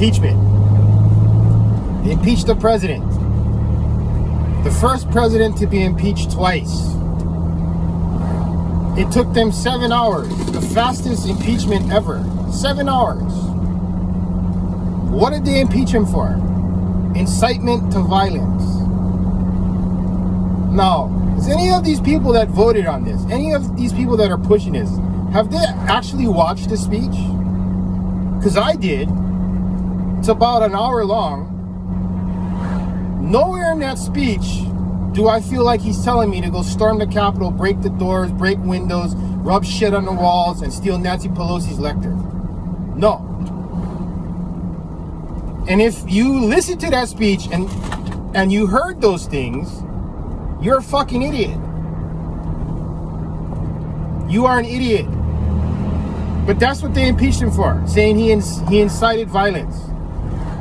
Impeachment. They impeached the president. The first president to be impeached twice. It took them 7 hours. The fastest impeachment ever. 7 hours. What did they impeach him for? Incitement to violence. Now, is any of these people that voted on this, any of these people that are pushing this, have they actually watched the speech? Because I did. It's about an hour long. Nowhere in that speech do I feel like he's telling me to go storm the Capitol, break the doors, break windows, rub shit on the walls, and steal Nancy Pelosi's lectern. No. And if you listen to that speech and you heard those things, you're a fucking idiot. You are an idiot. But that's what they impeached him for, saying he incited violence.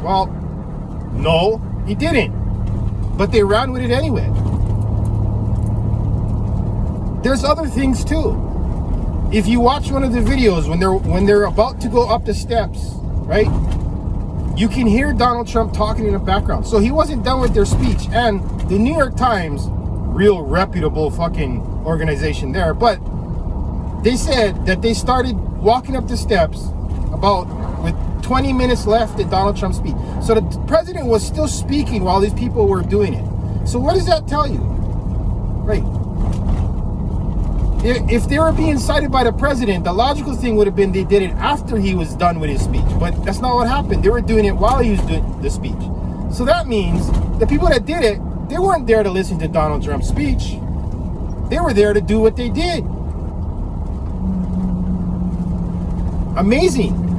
Well, no, he didn't. But they ran with it anyway. There's other things too. If you watch one of the videos when they're about to go up the steps, right? You can hear Donald Trump talking in the background. So he wasn't done with their speech. And the New York Times, real reputable fucking organization there, but they said that they started walking up the steps about with 20 minutes left in Donald Trump's speech. So the president was still speaking while these people were doing it. So what does that tell you? Right. If they were being cited by the president, the logical thing would have been they did it after he was done with his speech. But that's not what happened. They were doing it while he was doing the speech. So that means the people that did it, they weren't there to listen to Donald Trump's speech. They were there to do what they did. Amazing.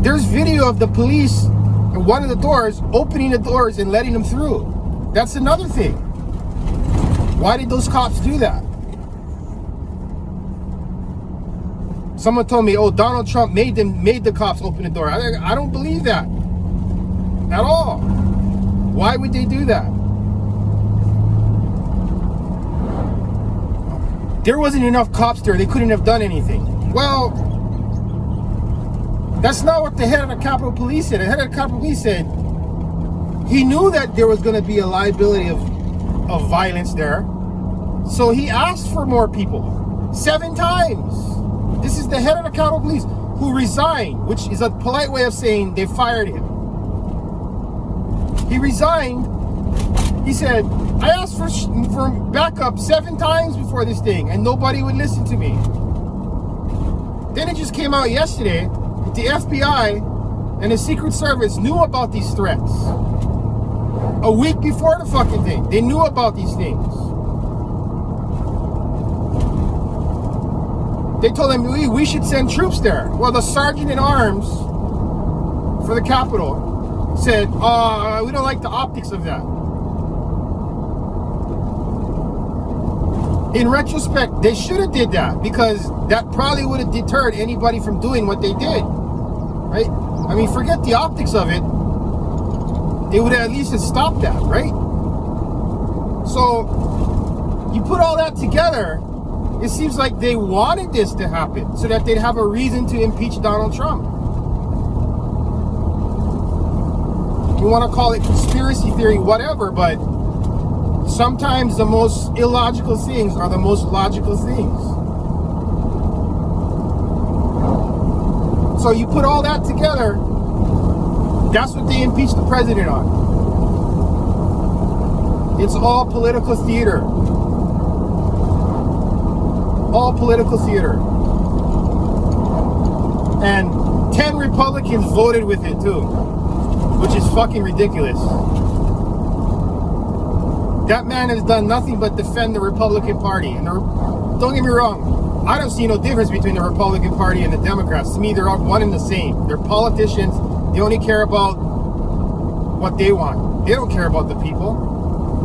There's video of the police at one of the doors, opening the doors and letting them through. That's another thing. Why did those cops do that? Someone told me, oh, Donald Trump made the cops open the door. I don't believe that at all. Why would they do that? There wasn't enough cops there. They couldn't have done anything. Well, that's not what the head of the Capitol Police said. The head of the Capitol Police said he knew that there was going to be a liability of violence there. So he asked for more people. 7 times. This is the head of the Capitol Police who resigned, which is a polite way of saying they fired him. He resigned. He said, I asked for backup 7 times before this thing, and nobody would listen to me. Then it just came out yesterday that the FBI and the Secret Service knew about these threats. A week before the fucking thing. They knew about these things. They told them we should send troops there. Well, the sergeant in arms for the Capitol said, we don't like the optics of that. In retrospect, they should have did that, because that probably would have deterred anybody from doing what they did, right? I mean, forget the optics of it. It would have at least have stopped that, right? So you put all that together, it seems like they wanted this to happen so that they'd have a reason to impeach Donald Trump. You want to call it conspiracy theory, whatever, but sometimes the most illogical things are the most logical things. So you put all that together, that's what they impeached the president on. It's all political theater. All political theater. And 10 Republicans voted with it too, which is fucking ridiculous. That man has done nothing but defend the Republican Party. And don't get me wrong, I don't see no difference between the Republican Party and the Democrats. To me, they're all one and the same. They're politicians. They only care about what they want. They don't care about the people.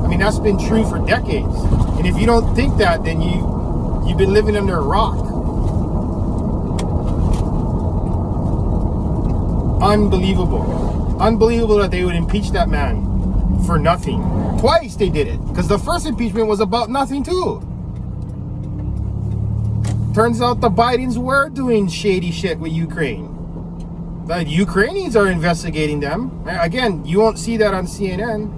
I mean, that's been true for decades. And if you don't think that, then you've been living under a rock. Unbelievable. Unbelievable that they would impeach that man for nothing. Twice they did it, because the first impeachment was about nothing too. Turns out the Bidens were doing shady shit with Ukraine. The Ukrainians are investigating them. Again, you won't see that on CNN.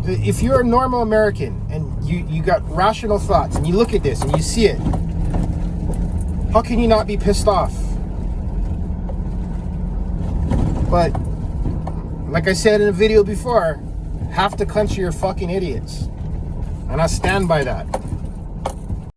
If you're a normal American and you got rational thoughts and you look at this and you see it, how can you not be pissed off? But like I said in a video before, half the country are fucking idiots. And I stand by that.